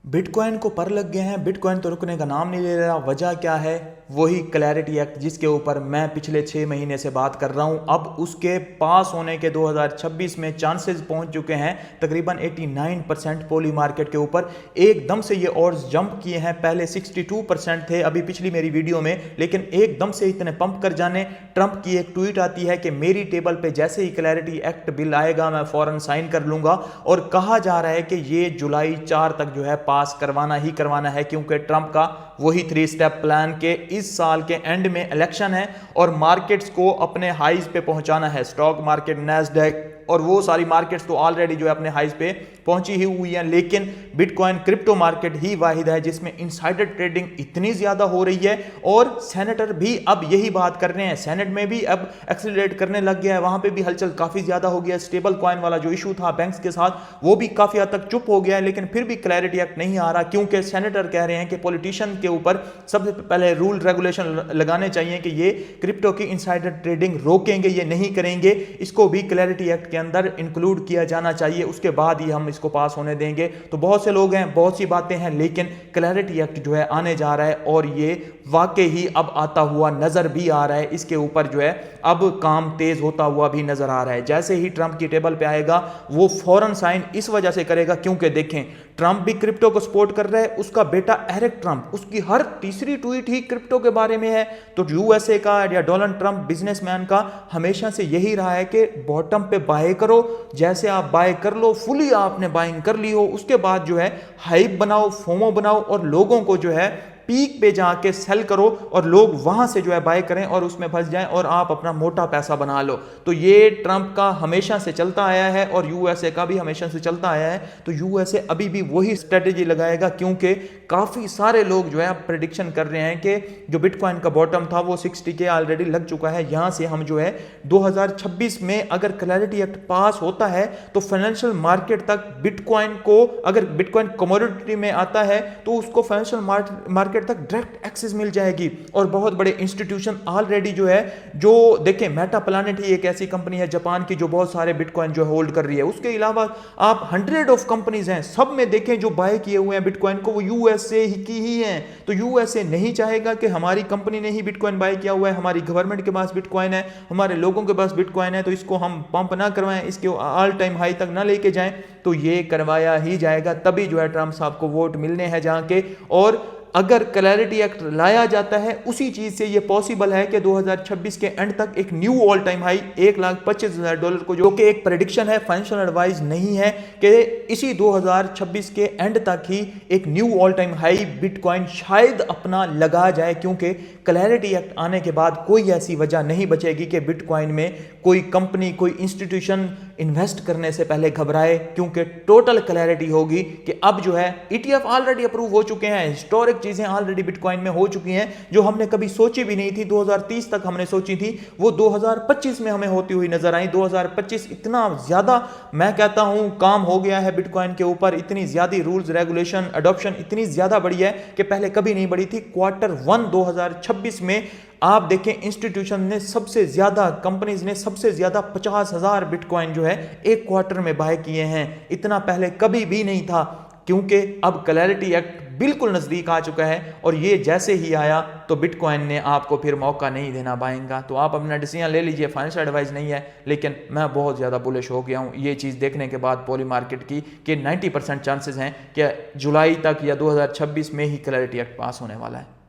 Bitcoin को पर लग गए हैं। बिटकॉइन तो रुकने का नाम नहीं ले रहा। वजह क्या है? वही क्लैरिटी एक्ट जिसके ऊपर मैं पिछले 6 महीने से बात कर रहा हूं। अब उसके पास होने के 2026 में चांसेस पहुंच चुके हैं तकरीबन 89% पोली मार्केट के ऊपर। एकदम से ये ऑड्स जंप किए हैं। पहले 62% थे अभी पिछली मेरी वीडियो में, लेकिन एकदम से इतने पंप कर जाने। ट्रंप की एक ट्वीट आती है कि मेरी टेबल पे जैसे ही क्लैरिटी एक्ट बिल आएगा मैं फौरन साइन कर लूंगा। और कहा जा रहा है कि ये जुलाई 4 तक जो है पास करवाना ही करवाना है, क्योंकि ट्रंप का वही 3 स्टेप प्लान के इस साल के एंड में इलेक्शन है और मार्केट्स को अपने हाईज पे पहुंचाना है। स्टॉक मार्केट, नैस्डैक और वो सारी मार्केट्स तो ऑलरेडी जो है अपने हाईज पे पहुंची ही हुई है, लेकिन बिटकॉइन क्रिप्टो मार्केट ही वाहिद है जिसमें इनसाइडर ट्रेडिंग इतनी ज्यादा हो रही है। और सेनेटर भी अब यही बात कर रहे हैं। सेनेट में भी अब एक्सीलरेट करने लग गया है, वहां पे भी हलचल काफी ज्यादा हो गया। स्टेबल कॉइन वाला जो इशू था बैंक्स के साथ वो भी काफी हद तक चुप हो गया है, लेकिन फिर भी क्लैरिटी एक्ट नहीं आ रहा, क्योंकि सेनेटर कह रहे हैं कि पॉलिटिशियन के ऊपर सबसे पहले रूल रेगुलेशन लगाने चाहिए कि ये क्रिप्टो की इनसाइडर ट्रेडिंग रोकेंगे, ये नहीं करेंगे। इसको भी क्लैरिटी एक्ट के अंदर इंक्लूड किया जाना चाहिए, उसके बाद ही हम इसको पास होने देंगे। तो बहुत से लोग हैं, बहुत सी बातें हैं, लेकिन क्लैरिटी एक्ट जो है आने जा रहा है और ये वाकई ही अब आता हुआ नजर भी आ रहा है। इसके ऊपर जो है अब काम तेज होता हुआ भी नजर आ रहा है। जैसे ही ट्रंप की टेबल पे आएगा वो फौरन साइन इस वजह से करेगा क्योंकि देखें, ट्रंप भी क्रिप्टो को सपोर्ट कर रहा है, उसका बेटा एरिक ट्रंप, उसकी हर तीसरी ट्वीट ही क्रिप्टो के बारे में है। तो यूएसए का या डोनाल्ड ट्रंप बिजनेसमैन का हमेशा से यही रहा है कि बॉटम पे बाय करो, जैसे आप बाय कर लो, फुली आपने बाइंग कर ली हो, उसके बाद जो है हाइप बनाओ, फोमो बनाओ और लोगों को जो है पीक पे जाके सेल करो और लोग वहां से जो है बाय करें और उसमें फंस जाएं और आप अपना मोटा पैसा बना लो। तो ये ट्रंप का हमेशा से चलता आया है और यूएसए का भी हमेशा से चलता आया है। तो यूएसए अभी भी वही स्ट्रेटेजी लगाएगा, क्योंकि काफी सारे लोग जो है प्रेडिक्शन कर रहे हैं कि जो बिटकॉइन का बॉटम था वो 60 के ऑलरेडी लग चुका है। यहां से हम जो है 2026 में अगर क्लैरिटी एक्ट पास होता है तो फाइनेंशियल मार्केट तक बिटकॉइन को, अगर बिटकॉइन कमोडिटी में आता है तो उसको फाइनेंशियल मार्केट तक डायरेक्ट एक्सेस मिल जाएगी। और बहुत बड़े इंस्टीट्यूशन ऑलरेडी जो है, जो देखें मेटा प्लैनेट ही एक ऐसी कंपनी है जापान की जो बहुत सारे बिटकॉइन जो होल्ड कर रही है। उसके अलावा आप 100 ऑफ कंपनीज हैं, सब में देखें जो बाय किए हुए हैं बिटकॉइन को वो यूएसए की ही हैं। तो यूएसए नहीं चाहेगा कि हमारी कंपनी ने ही बिटकॉइन बाय किया हुआ है, हमारी गवर्नमेंट के पास बिटकॉइन है, हमारे लोगों के पास बिटकॉइन है, तो इसको हम पंप ना करवाएं, इसके ऑल टाइम हाई तक ना लेके जाएं। तो ये करवाया ही जाएगा, तभी जो है ट्रंप साहब को वोट मिलने हैं जहां के। और अगर क्लैरिटी एक्ट लाया जाता है उसी चीज से ये पॉसिबल है कि 2026 के एंड तक एक न्यू ऑल टाइम हाई $1,25,000 को, जो कि एक प्रेडिक्शन है, फाइनेंशियल एडवाइस नहीं है, कि इसी 2026 के एंड तक ही एक knew all time high bitcoin शायद अपना लगा जाए। क्योंकि क्लैरिटी एक्ट आने के बाद कोई ऐसी वजह नहीं बचेगी कि बिटकॉइन में कोई कंपनी, कोई इंस्टीट्यूशन इन्वेस्ट करने से पहले घबराए, क्योंकि टोटल क्लैरिटी होगी कि अब जो है ETF ऑलरेडी अप्रूव हो चुके हैं, हिस्टोरिक चीजें ऑलरेडी बिटकॉइन में हो चुकी हैं जो हमने कभी सोची भी नहीं थी। 2030 तक हमने सोची थी, वो 2025 में हमें होती हुई नजर आई। 2025 इतना ज्यादा, मैं कहता हूं, काम हो गया है बिटकॉइन के ऊपर, इतनी ज्यादा रूल्स रेगुलेशन अडॉप्शन इतनी ज्यादा बढ़ी है कि पहले कभी नहीं बढ़ी थी। Q1 2026 में आप देखें इंस्टीट्यूशन ने सबसे ज्यादा, कंपनीज ने सबसे ज्यादा 50,000 बिटकॉइन जो है एक क्वार्टर में बाय किए हैं। इतना पहले कभी भी नहीं था, क्योंकि अब क्लैरिटी एक्ट बिल्कुल नजदीक आ चुका है और ये जैसे ही आया तो बिटकॉइन ने आपको फिर मौका नहीं देना बाइंग का। तो आप अपना डिसीजन ले लीजिए, फाइनेंशियल एडवाइस नहीं है, लेकिन मैं बहुत ज़्यादा बुलिश हो गया हूँ ये चीज़ देखने के बाद पॉली मार्केट की, कि 90% चांसेस हैं कि जुलाई तक या 2026 में ही क्लैरिटी एक्ट पास होने वाला है।